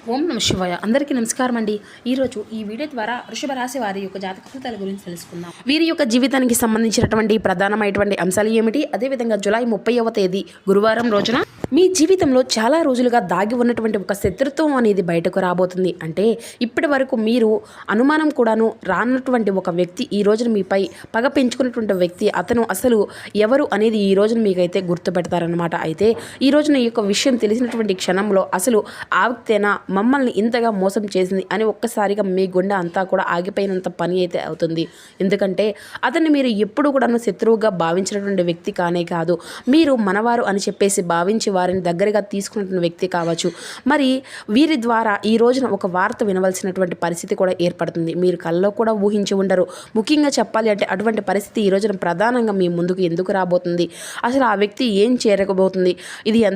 ఓం నమ శివాయ. అందరికీ నమస్కారం అండి. ఈరోజు ఈ వీడియో ద్వారా వృషభ రాశి వారి యొక్క జాతక ఫలితాల గురించి తెలుసుకుందాం. వీరి యొక్క జీవితానికి సంబంధించినటువంటి ప్రధానమైనటువంటి అంశాలు ఏమిటి, అదేవిధంగా జూలై 30వ తేదీ గురువారం రోజున మీ జీవితంలో చాలా రోజులుగా దాగి ఉన్నటువంటి ఒక శత్రుత్వం అనేది బయటకు రాబోతుంది. అంటే ఇప్పటి వరకు మీరు అనుమానం కూడాను రానటువంటి ఒక వ్యక్తి ఈ రోజున మీపై పగ పెంచుకున్నటువంటి వ్యక్తి, అతను అసలు ఎవరు అనేది ఈ రోజున మీకైతే గుర్తుపెడతారనమాట. అయితే ఈ రోజున ఈ యొక్క విషయం తెలిసినటువంటి క్షణంలో అసలు ఆ వ్యక్తేనా మమ్మల్ని ఇంతగా మోసం చేసింది అని ఒక్కసారిగా మీ గుండె అంతా కూడా ఆగిపోయినంత పని అయితే అవుతుంది. ఎందుకంటే అతన్ని మీరు ఎప్పుడు కూడాను శత్రువుగా భావించినటువంటి వ్యక్తి కానే కాదు, మీరు మనవారు అని చెప్పేసి భావించి వారిని దగ్గరగా తీసుకున్న వ్యక్తి కావచ్చు. మరి వీరి ద్వారా ఈ రోజున ఒక వార్త వినవలసినటువంటి పరిస్థితి కూడా ఏర్పడుతుంది. మీరు కల్లో కూడా ఊహించి ఉండరు. ముఖ్యంగా చెప్పాలి అంటే అటువంటి పరిస్థితి ఈ రోజున ప్రధానంగా మీ ముందుకు ఎందుకు రాబోతుంది, అసలు ఆ వ్యక్తి ఏం చేరకపోతుంది,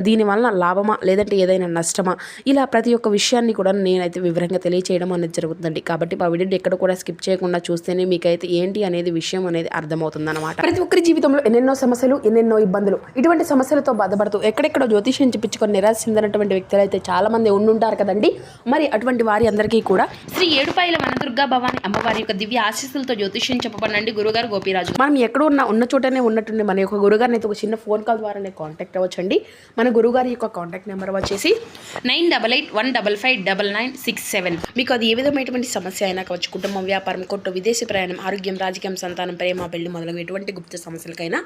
దీనివల్ల లాభమా లేదంటే ఏదైనా నష్టమా, ఇలా ప్రతి ఒక్క విషయాన్ని కూడా నేనైతే వివరంగా తెలియచేయడం అనేది జరుగుతుందండి. కాబట్టి ఆ వీడియోని ఎక్కడ కూడా స్కిప్ చేయకుండా చూస్తేనే మీకైతే ఏంటి అనేది విషయం అనేది అర్థమవుతుంది అనమాట. ప్రతి ఒక్కరి జీవితంలో ఎన్నెన్నో సమస్యలు, ఎన్నెన్నో ఇబ్బందులు, ఇటువంటి సమస్యలతో బాధపడుతూ ఎక్కడెక్కడో జ్యోతిష్యం చెప్పించుకొని నిరాశ చెందినటువంటి వ్యక్తులు అయితే చాలా మంది ఉండుంటారు కదండి. మరి అటువంటి వారి అందరికీ కూడా శ్రీ ఏడుపాయల వనదుర్గా భవాని అమ్మవారి యొక్క దివ్య ఆశీస్సులతో జ్యోతిష్యం చెప్పబడండి గురుగారు గోపిరాజు. మనం ఎక్కడ ఉన్న చోటనే ఉన్నట్టుండి మన యొక్క గురుగారిని అయితే ఒక చిన్న ఫోన్ కాల్ ద్వారానే కాంటాక్ట్ అవ్వచ్చండి. మన గురుగారి యొక్క కాంటాక్ట్ నెంబర్ వచ్చేసి 9881559967. మీకు అది ఏ విధమైనటువంటి సమస్య అయినా కావచ్చు, కుటుంబం, వ్యాపారం, కొట్టు, విదేశీ ప్రయాణం, ఆరోగ్యం, రాజకీయం, సంతానం, ప్రేమ, పెళ్లి మొదలగు ఎటువంటి గుప్త సమస్యలకైనా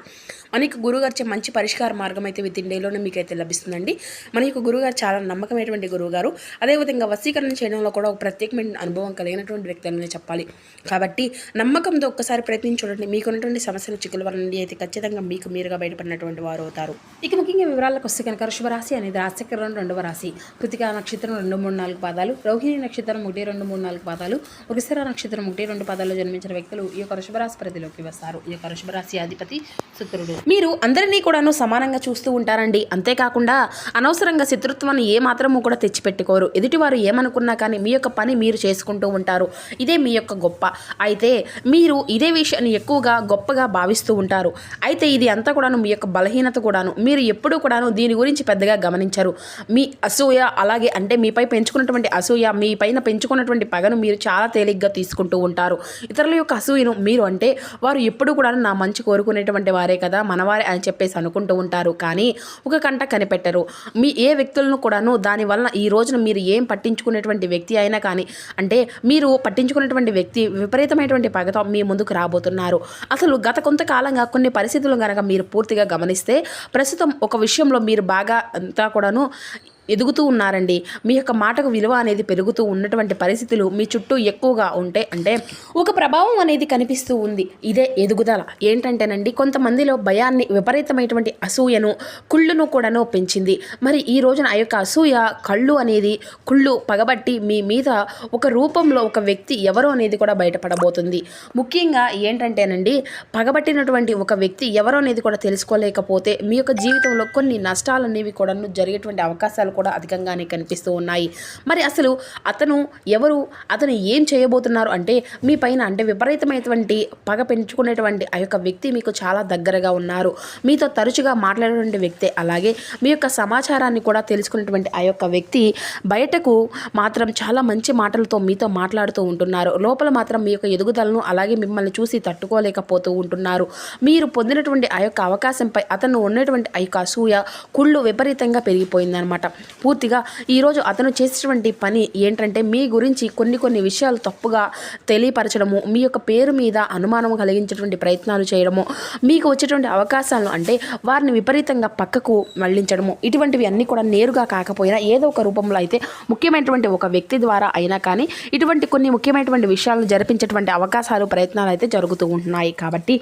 మనకి గురుగారిచే మంచి పరిష్కార మార్గం అయితే విత్ ఇన్ డేలోనే మీకైతే లభిస్తుందండి. మన యొక్క గురుగారు చాలా నమ్మకమైనటువంటి గురువుగారు. అదేవిధంగా వశీకరణ చేయడంలో కూడా ఒక ప్రత్యేకమైన అనుభవం కలిగినటువంటి వ్యక్తి అని చెప్పాలి. కాబట్టి నమ్మకంతో ఒక్కసారి ప్రయత్నించి చూడండి. మీకున్నటువంటి సమస్యల చిక్కుల వల్ల నుండి అయితే ఖచ్చితంగా మీకు మీరుగా బయటపడినటువంటి వారు అవుతారు. ఇక ముఖ్యంగా వివరాలకు వస్తే కనుక వృషభ రాశి అనేది రాశిచక్రంలో 2వ రాశి. కృతికా నక్షత్రం 2, 3, 4 పాదాలు, రోహిణి నక్షత్రం 1, 2, 3, 4 పాదాలు, వృషభ నక్షత్రం 1, 2 పాదాల్లో జన్మించిన వ్యక్తులు ఈ యొక్క వృషభ రాశి పరిధిలోకి వస్తారు. ఈ యొక్క వృషభ రాశి అధిపతి శుక్రుడు. మీరు అందరినీ కూడాను సమానంగా చూస్తూ ఉంటారండి. అంతేకాకుండా అనవసరంగా శత్రుత్వాన్ని ఏ మాత్రము కూడా తెచ్చిపెట్టుకోరు. ఎదుటివారు ఏమనుకున్నా కానీ మీ యొక్క పని మీరు చేసుకుంటూ ఉంటారు. ఇదే మీ యొక్క గొప్ప. అయితే మీరు ఇదే విషయాన్ని ఎక్కువగా గొప్పగా భావిస్తూ ఉంటారు. అయితే ఇది అంతా కూడాను మీ యొక్క బలహీనత కూడాను. మీరు ఎప్పుడూ కూడాను దీని గురించి పెద్దగా గమనించరు. మీ అసూయ, అలాగే అంటే మీపై పెంచుకున్నటువంటి అసూయ, మీ పైన పెంచుకున్నటువంటి పగను మీరు చాలా తేలిగ్గా తీసుకుంటూ ఉంటారు. ఇతరుల యొక్క అసూయను మీరు అంటే వారు ఎప్పుడు కూడా నా మంచి కోరుకునేటువంటి వారే కదా, మనవారే అని చెప్పేసి అనుకుంటూ ఉంటారు. కానీ ఒక కంట కనిపెట్టరు. మీ ఏ వ్యక్తులను కూడాను దానివల్ల ఈ రోజున మీరు ఏం పట్టించుకునేటువంటి వ్యక్తి అయినా కానీ, అంటే మీరు పట్టించుకునేటువంటి వ్యక్తి విపరీతమైనటువంటి పగతో మీ ముందుకు రాబోతున్నారు. అసలు గత కొంతకాలంగా కొన్ని పరిస్థితులు కనుక మీరు పూర్తిగా గమనిస్తే ప్రస్తుతం ఒక విషయంలో మీరు బాగా అంతా కూడాను ఎదుగుతూ ఉన్నారండి. మీ యొక్క మాటకు విలువ అనేది పెరుగుతూ ఉన్నటువంటి పరిస్థితులు మీ చుట్టూ ఎక్కువగా ఉంటే అంటే ఒక ప్రభావం అనేది కనిపిస్తూ ఉంది. ఇదే ఎదుగుదల. ఏంటంటేనండి, కొంతమందిలో భయాన్ని, విపరీతమైనటువంటి అసూయను, కుళ్ళును కూడాను పెంచింది. మరి ఈ రోజున ఆ యొక్క అసూయ, కళ్ళు అనేది కుళ్ళు పగబట్టి మీ మీద ఒక రూపంలో ఒక వ్యక్తి ఎవరు అనేది కూడా బయటపడబోతుంది. ముఖ్యంగా ఏంటంటేనండి, పగబట్టినటువంటి ఒక వ్యక్తి ఎవరు అనేది కూడా తెలుసుకోలేకపోతే మీ యొక్క జీవితంలో కొన్ని నష్టాలు అనేవి కూడా జరిగేటువంటి అవకాశాలు కూడా అధికంగానే కనిపిస్తూ ఉన్నాయి. మరి అసలు అతను ఎవరు, అతను ఏం చేయబోతున్నారు అంటే మీ పైన అంటే విపరీతమైనటువంటి పగ పెంచుకునేటువంటి ఆ యొక్క వ్యక్తి మీకు చాలా దగ్గరగా ఉన్నారు. మీతో తరచుగా మాట్లాడేటువంటి వ్యక్తే. అలాగే మీ యొక్క సమాచారాన్ని కూడా తెలుసుకునేటువంటి ఆ యొక్క వ్యక్తి బయటకు మాత్రం చాలా మంచి మాటలతో మీతో మాట్లాడుతూ ఉంటున్నారు. లోపల మాత్రం మీ యొక్క ఎదుగుదలను అలాగే మిమ్మల్ని చూసి తట్టుకోలేకపోతూ ఉంటున్నారు. మీరు పొందినటువంటి ఆ యొక్క అవకాశంపై అతను ఉన్నటువంటి ఆ యొక్క అసూయ, కుళ్ళు విపరీతంగా పెరిగిపోయిందనమాట. పూర్తిగా ఈరోజు అతను చేసేటువంటి పని ఏంటంటే మీ గురించి కొన్ని విషయాలు తప్పుగా తెలియపరచడము, మీ యొక్క పేరు మీద అనుమానం కలిగించేటువంటి ప్రయత్నాలు చేయడము, మీకు వచ్చేటువంటి అవకాశాలను అంటే వారిని విపరీతంగా పక్కకు మళ్లించడము, ఇటువంటివి అన్నీ కూడా నేరుగా కాకపోయినా ఏదో ఒక రూపంలో అయితే ముఖ్యమైనటువంటి ఒక వ్యక్తి ద్వారా అయినా కానీ ఇటువంటి కొన్ని ముఖ్యమైనటువంటి విషయాలను జరిపించేటువంటి అవకాశాలు, ప్రయత్నాలు అయితే జరుగుతూ ఉంటున్నాయి. కాబట్టి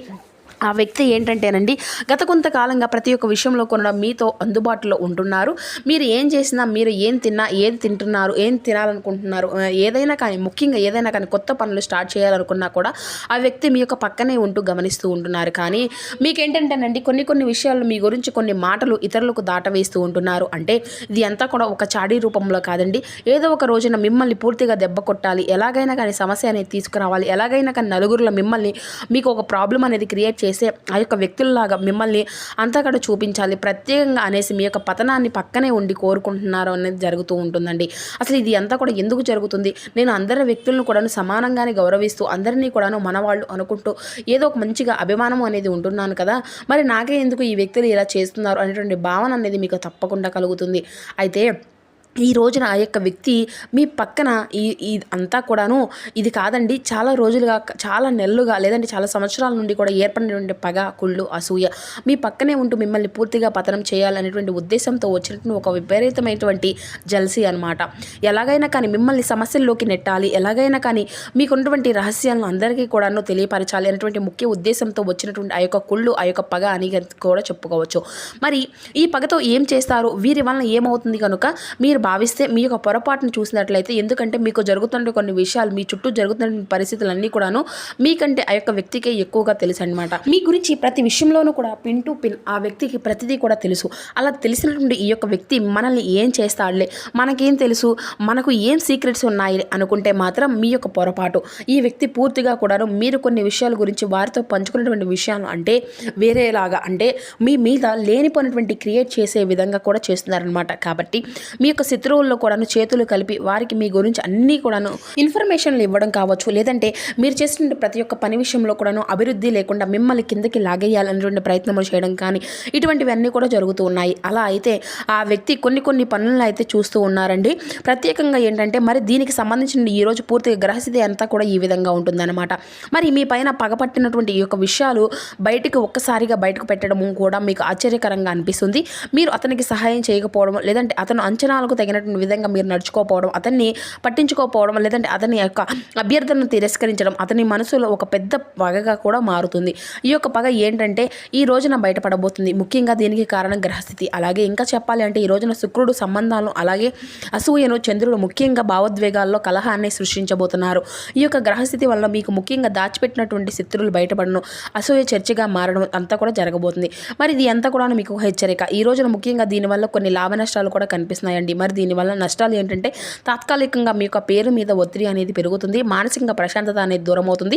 ఆ వ్యక్తి ఏంటంటేనండి, గత కొంతకాలంగా ప్రతి ఒక్క విషయంలో కూడా మీతో అందుబాటులో ఉంటున్నారు. మీరు ఏం చేసినా, మీరు ఏం తిన్నా, ఏది తింటున్నారు, ఏం తినాలనుకుంటున్నారు, ఏదైనా కానీ, ముఖ్యంగా ఏదైనా కానీ కొత్త పనులు స్టార్ట్ చేయాలనుకున్నా కూడా ఆ వ్యక్తి మీ యొక్క పక్కనే ఉంటూ గమనిస్తూ ఉంటున్నారు. కానీ మీకేంటంటేనండి కొన్ని విషయాలు మీ గురించి కొన్ని మాటలు ఇతరులకు దాటవేస్తూ ఉంటున్నారు. అంటే ఇది అంతా కూడా ఒక చాడీ రూపంలో కాదండి. ఏదో ఒక రోజున మిమ్మల్ని పూర్తిగా దెబ్బ కొట్టాలి, ఎలాగైనా కానీ సమస్య అనేది తీసుకురావాలి, ఎలాగైనా కానీ నలుగురిలో మిమ్మల్ని మీకు ఒక ప్రాబ్లం అనేది క్రియేట్ చేసే ఆ యొక్క వ్యక్తుల్లాగా మిమ్మల్ని అంతా కూడా చూపించాలి ప్రత్యేకంగా అనేసి మీ యొక్క పతనాన్ని పక్కనే ఉండి కోరుకుంటున్నారు అనేది జరుగుతూ ఉంటుందండి. అసలు ఇది అంతా కూడా ఎందుకు జరుగుతుంది? నేను అందరి వ్యక్తులను కూడాను సమానంగానే గౌరవిస్తూ అందరినీ కూడాను మనవాళ్ళు అనుకుంటూ ఏదో ఒక మంచిగా అభిమానం అనేది ఉంటున్నాను కదా, మరి నాకే ఎందుకు ఈ వ్యక్తులు ఇలా చేస్తున్నారు అనేటువంటి భావన అనేది మీకు తప్పకుండా కలుగుతుంది. అయితే ఈ రోజున ఆ యొక్క వ్యక్తి మీ పక్కన ఈ అంతా కూడాను ఇది కాదండి, చాలా రోజులుగా చాలా నెలలుగా లేదంటే చాలా సంవత్సరాల నుండి కూడా ఏర్పడినటువంటి పగ, కుళ్ళు, అసూయ మీ పక్కనే ఉంటూ మిమ్మల్ని పూర్తిగా పతనం చేయాలనేటువంటి ఉద్దేశంతో వచ్చినటువంటి ఒక విపరీతమైనటువంటి జల్సీ అనమాట. ఎలాగైనా కానీ మిమ్మల్ని సమస్యల్లోకి నెట్టాలి, ఎలాగైనా కానీ మీకున్నటువంటి రహస్యాలను అందరికీ కూడాను తెలియపరచాలి అనేటువంటి ముఖ్య ఉద్దేశంతో వచ్చినటువంటి ఆ యొక్క కుళ్ళు, ఆ యొక్క పగ అని కూడా చెప్పుకోవచ్చు. మరి ఈ పగతో ఏం చేస్తారు, వీరి వలన ఏమవుతుంది కనుక మీరు భావిస్తే మీ యొక్క పొరపాటును చూసినట్లయితే, ఎందుకంటే మీకు జరుగుతున్న కొన్ని విషయాలు, మీ చుట్టూ జరుగుతున్న పరిస్థితులన్నీ కూడాను మీకంటే ఆ యొక్క వ్యక్తికే ఎక్కువగా తెలుసు అనమాట. మీ గురించి ప్రతి విషయంలోనూ కూడా పిన్ టు పిన్ ఆ వ్యక్తికి ప్రతిదీ కూడా తెలుసు. అలా తెలిసినటువంటి ఈ యొక్క వ్యక్తి మనల్ని ఏం చేస్తాడులే, మనకేం తెలుసు, మనకు ఏం సీక్రెట్స్ ఉన్నాయి అనుకుంటే మాత్రం మీ యొక్క పొరపాటు. ఈ వ్యక్తి పూర్తిగా కూడాను మీరు కొన్ని విషయాల గురించి వారితో పంచుకున్నటువంటి విషయాలు అంటే వేరేలాగా, అంటే మీ మీద లేనిపోయినటువంటి క్రియేట్ చేసే విధంగా కూడా చేస్తున్నారనమాట. కాబట్టి మీ యొక్క శత్రువుల్లో కూడాను చేతులు కలిపి వారికి మీ గురించి అన్నీ కూడాను ఇన్ఫర్మేషన్లు ఇవ్వడం కావచ్చు, లేదంటే మీరు చేసిన ప్రతి ఒక్క పని విషయంలో కూడాను అభివృద్ధి లేకుండా మిమ్మల్ని కిందకి లాగేయాలనేటువంటి ప్రయత్నములు చేయడం కానీ ఇటువంటివన్నీ కూడా జరుగుతూ ఉన్నాయి. అలా అయితే ఆ వ్యక్తి కొన్ని పనులను అయితే చూస్తూ ఉన్నారండి. ప్రత్యేకంగా ఏంటంటే మరి దీనికి సంబంధించిన ఈరోజు పూర్తిగా గ్రహస్థితి అంతా కూడా ఈ విధంగా ఉంటుందన్నమాట. మరి మీ పైన పగపట్టినటువంటి ఈ యొక్క విషయాలు ఒక్కసారిగా బయటకు పెట్టడము కూడా మీకు ఆశ్చర్యకరంగా అనిపిస్తుంది. మీరు అతనికి సహాయం చేయకపోవడం, లేదంటే అతను అంచనాలకు తగినటువంటి విధంగా మీరు నడుచుకోకపోవడం, అతన్ని పట్టించుకోకపోవడం, లేదంటే అతని యొక్క అభ్యర్థనను తిరస్కరించడం అతని మనసులో ఒక పెద్ద పగగా కూడా మారుతుంది. ఈ యొక్క పగ ఏంటంటే ఈ రోజున బయటపడబోతుంది. ముఖ్యంగా దీనికి కారణం గ్రహస్థితి. అలాగే ఇంకా చెప్పాలి అంటే ఈ రోజున శుక్రుడు సంబంధాలను, అలాగే అసూయను, చంద్రుడు ముఖ్యంగా భావోద్వేగాల్లో కలహాన్ని సృష్టించబోతున్నారు. ఈ యొక్క గ్రహస్థితి వల్ల మీకు ముఖ్యంగా దాచిపెట్టినటువంటి శత్రువులు బయటపడడం, అసూయ చర్చగా మారడం అంతా కూడా జరగబోతుంది. మరి ఇది అంతా కూడా మీకు హెచ్చరిక. ఈ రోజున ముఖ్యంగా దీనివల్ల కొన్ని లాభ నష్టాలు కూడా కనిపిస్తున్నాయండి. మరి దీనివల్ల నష్టాలు ఏంటంటే తాత్కాలికంగా మీ యొక్క పేరు మీద ఒత్తిడి అనేది పెరుగుతుంది, మానసికంగా ప్రశాంతత అనేది దూరం అవుతుంది,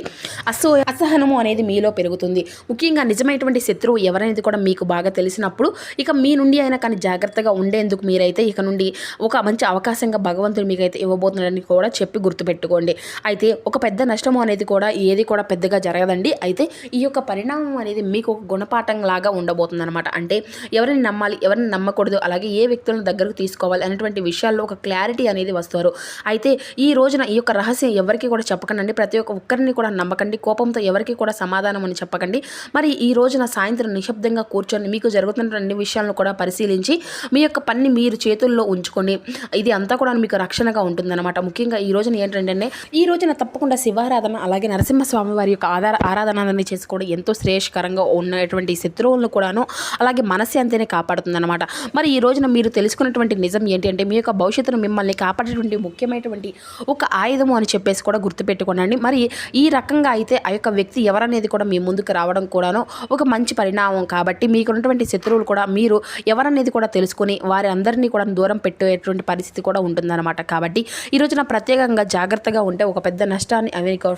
అసహనము అనేది మీలో పెరుగుతుంది. ముఖ్యంగా నిజమైనటువంటి శత్రువు ఎవరనేది కూడా మీకు బాగా తెలిసినప్పుడు ఇక మీ నుండి అయినా కానీ జాగ్రత్తగా ఉండేందుకు మీరైతే ఇక నుండి ఒక మంచి అవకాశంగా భగవంతుడు మీకైతే ఇవ్వబోతున్నాడని కూడా చెప్పి గుర్తుపెట్టుకోండి. అయితే ఒక పెద్ద నష్టము అనేది కూడా ఏది కూడా పెద్దగా జరగదండి. అయితే ఈ యొక్క పరిణామం అనేది మీకు ఒక గుణపాఠం లాగా ఉండబోతుంది అనమాట. అంటే ఎవరిని నమ్మాలి, ఎవరిని నమ్మకూడదు, అలాగే ఏ వ్యక్తులను దగ్గరకు తీసుకోవాలి అనేటువంటి విషయాల్లో ఒక క్లారిటీ అనేది వస్తారు. అయితే ఈ రోజున ఈ యొక్క రహస్యం ఎవరికి కూడా చెప్పకండి, ప్రతి ఒక్కరిని కూడా నమ్మకండి, కోపంతో ఎవరికి కూడా సమాధానం అని చెప్పకండి. మరి ఈ రోజున సాయంత్రం నిశ్శబ్దంగా కూర్చొని మీకు జరుగుతున్న అన్ని విషయాలను కూడా పరిశీలించి మీ యొక్క పని మీరు చేతుల్లో ఉంచుకొని ఇది అంతా కూడా మీకు రక్షణగా ఉంటుందన్నమాట. ముఖ్యంగా ఈ రోజున ఏంటంటే ఈ రోజున తప్పకుండా శివారాధన, అలాగే నరసింహస్వామి వారి యొక్క ఆరాధనని చేసుకోవడం ఎంతో శ్రేయస్కరంగా ఉన్నటువంటి శత్రువులను కూడాను అలాగే మనశ్శాంతిని కాపాడుతుందన్నమాట. మరి ఈ రోజున మీరు తెలుసుకున్నటువంటి నిజం ఏంటి అంటే మీ యొక్క భవిష్యత్తును మిమ్మల్ని కాపాడేటువంటి ముఖ్యమైనటువంటి ఒక ఆయుధము అని చెప్పేసి కూడా గుర్తుపెట్టుకోండి. మరి ఈ రకంగా అయితే ఆ యొక్క వ్యక్తి ఎవరనేది కూడా మీ ముందుకు రావడం కూడాను ఒక మంచి పరిణామం. కాబట్టి మీకున్నటువంటి శత్రువులు కూడా మీరు ఎవరనేది కూడా తెలుసుకొని వారి అందరినీ కూడా దూరం పెట్టేటువంటి పరిస్థితి కూడా ఉంటుందన్నమాట. కాబట్టి ఈ రోజున ప్రత్యేకంగా జాగ్రత్తగా ఉంటే ఒక పెద్ద నష్టాన్ని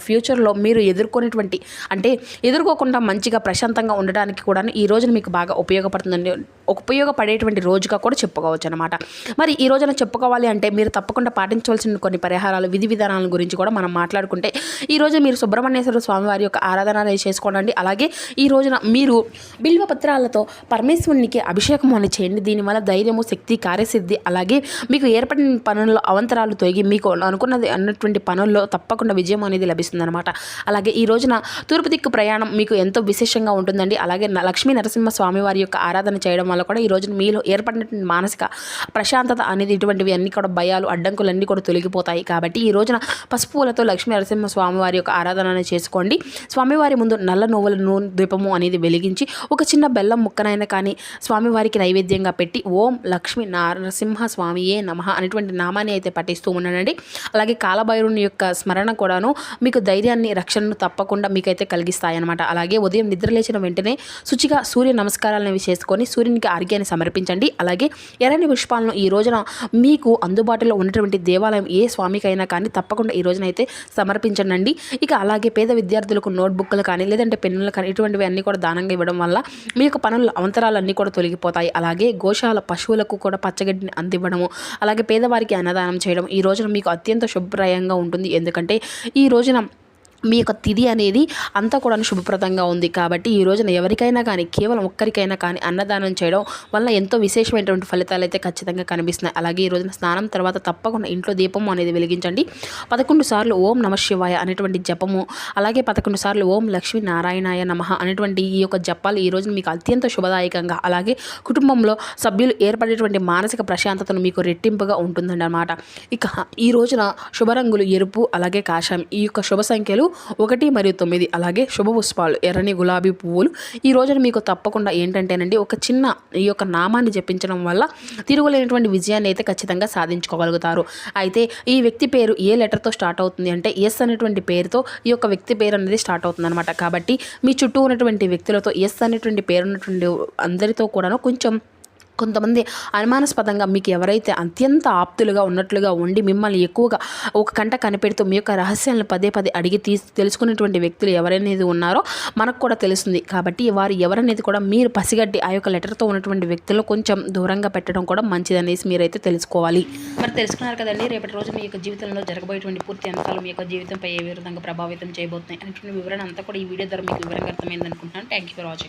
ఫ్యూచర్లో మీరు ఎదుర్కోకుండా మంచిగా ప్రశాంతంగా ఉండడానికి కూడా ఈ రోజున మీకు బాగా ఉపయోగపడేటువంటి రోజుగా కూడా చెప్పుకోవచ్చు అనమాట. మరి ఈ రోజున చెప్పుకోవాలి అంటే మీరు తప్పకుండా పాటించవలసిన కొన్ని పరిహారాలు, విధి విధానాల గురించి కూడా మనం మాట్లాడుకుంటే ఈ రోజు మీరు సుబ్రహ్మణ్యేశ్వర స్వామి వారి యొక్క ఆరాధన అనేది చేసుకోండి. అలాగే ఈ రోజున మీరు బిల్వ పత్రాలతో పరమేశ్వరునికి అభిషేకం అని చేయండి. దీనివల్ల ధైర్యము, శక్తి, కార్యసిద్ధి, అలాగే మీకు ఏర్పడిన పనుల్లో అవంతరాలు తొలగి మీకు అనుకున్నది అన్నటువంటి పనుల్లో తప్పకుండా విజయం అనేది లభిస్తుందన్నమాట. అలాగే ఈ రోజున తూర్పు దిక్కు ప్రయాణం మీకు ఎంతో విశేషంగా ఉంటుందండి. అలాగే లక్ష్మీ నరసింహ స్వామి వారి యొక్క ఆరాధన చేయడం వల్ల కూడా ఈ రోజున మీలో ఏర్పడినటువంటి మానసిక ప్రశాంతత అనేది ఇటువంటివి అన్ని కూడా భయాలు, అడ్డంకులన్నీ కూడా తొలగిపోతాయి. కాబట్టి ఈ రోజున పసుపు పూలతో లక్ష్మీ నరసింహ స్వామి వారి యొక్క ఆరాధన చేసుకోండి. స్వామివారి ముందు నల్ల నువ్వుల నూనె దీపము అనేది వెలిగించి ఒక చిన్న బెల్లం ముక్కనైనా కానీ స్వామివారికి నైవేద్యంగా పెట్టి ఓం లక్ష్మీ నరసింహ స్వామియే నమః అనేటువంటి నామాన్ని అయితే పఠిస్తూ ఉన్నానండి. అలాగే కాలభైరుని యొక్క స్మరణ కూడాను మీకు ధైర్యాన్ని, రక్షణను తప్పకుండా మీకైతే కలిగిస్తాయి అనమాట. అలాగే ఉదయం నిద్ర లేచిన వెంటనే శుచిగా సూర్య నమస్కారాలను చేసుకొని సూర్యునికి ఆర్ఘ్యాన్ని సమర్పించండి. అలాగే ఎర్రని పుష్పాలను ఈ రోజున రోజున మీకు అందుబాటులో ఉన్నటువంటి దేవాలయం ఏ స్వామికైనా కానీ తప్పకుండా ఈ రోజునైతే సమర్పించండి. ఇక అలాగే పేద విద్యార్థులకు నోట్బుక్లు కానీ లేదంటే పెన్నులు కానీ ఇటువంటివి అన్నీ కూడా దానంగా ఇవ్వడం వల్ల మీ యొక్క పనుల అవంతరాలన్నీ కూడా తొలగిపోతాయి. అలాగే గోశాల పశువులకు కూడా పచ్చగడ్డిని అందివ్వడము, అలాగే పేదవారికి అన్నదానం చేయడం ఈ రోజున మీకు అత్యంత శుభప్రదంగా ఉంటుంది. ఎందుకంటే ఈ రోజున మీ యొక్క తిథి అనేది అంతా కూడా శుభప్రదంగా ఉంది. కాబట్టి ఈ రోజున ఎవరికైనా కానీ కేవలం ఒక్కరికైనా కానీ అన్నదానం చేయడం వల్ల ఎంతో విశేషమైనటువంటి ఫలితాలు అయితే ఖచ్చితంగా కనిపిస్తున్నాయి. అలాగే ఈ రోజున స్నానం తర్వాత తప్పకుండా ఇంట్లో దీపం అనేది వెలిగించండి. 11 సార్లు ఓం నమః శివాయ అనేటువంటి జపము, అలాగే 11 సార్లు ఓం లక్ష్మీ నారాయణాయ నమః అనేటువంటి ఈ యొక్క జపాలు ఈ రోజున మీకు అత్యంత శుభదాయకంగా, అలాగే కుటుంబంలో సభ్యులు ఏర్పడేటువంటి మానసిక ప్రశాంతతను మీకు రెట్టింపుగా ఉంటుందండి అన్నమాట. ఇక ఈ రోజున శుభరంగులు ఎరుపు, అలాగే కాషాయం. ఈ యొక్క శుభ సంఖ్యలు 1 మరియు 9. అలాగే శుభ పుష్పాలు ఎర్రని గులాబీ పువ్వులు. ఈ రోజున మీకు తప్పకుండా ఏంటంటేనండి ఒక చిన్న ఈ యొక్క నామాన్ని జపించడం వల్ల తిరుగులేనటువంటి విజయాన్ని అయితే ఖచ్చితంగా సాధించుకోగలుగుతారు. అయితే ఈ వ్యక్తి పేరు ఏ లెటర్తో స్టార్ట్ అవుతుంది అంటే ఎస్ అనేటువంటి పేరుతో ఈ యొక్క వ్యక్తి పేరు అనేది స్టార్ట్ అవుతుంది అనమాట. కాబట్టి మీ చుట్టూ ఉన్నటువంటి వ్యక్తులతో ఎస్ అనేటువంటి పేరు ఉన్నటువంటి అందరితో కూడాను కొంతమంది అనుమానాస్పదంగా మీకు ఎవరైతే అత్యంత ఆప్తులుగా ఉన్నట్లుగా ఉండి మిమ్మల్ని ఎక్కువగా ఒక కంట కనిపెడుతూ మీ యొక్క రహస్యాలను పదే అడిగి తెలుసుకునేటువంటి వ్యక్తులు ఎవరనేది ఉన్నారో మనకు కూడా తెలుస్తుంది. కాబట్టి వారు ఎవరనేది కూడా మీరు పసిగట్టి ఆ యొక్క లెటర్తో ఉన్నటువంటి వ్యక్తులను కొంచెం దూరంగా పెట్టడం కూడా మంచిదనేసి మీరైతే తెలుసుకోవాలి. మరి తెలుసుకున్నారు కదండి, రేపటి రోజు మీ యొక్క జీవితంలో జరగబోయేటువంటి పూర్తి అంశాలు మీ యొక్క జీవితంపై ఏ విధంగా ప్రభావితం చేయబోతున్నాయి అనేటువంటి వివరణ అంతా కూడా ఈ వీడియో ద్వారా మీకు వివరంగా అర్థమైంది అనుకుంటున్నాను. Thank you for watching.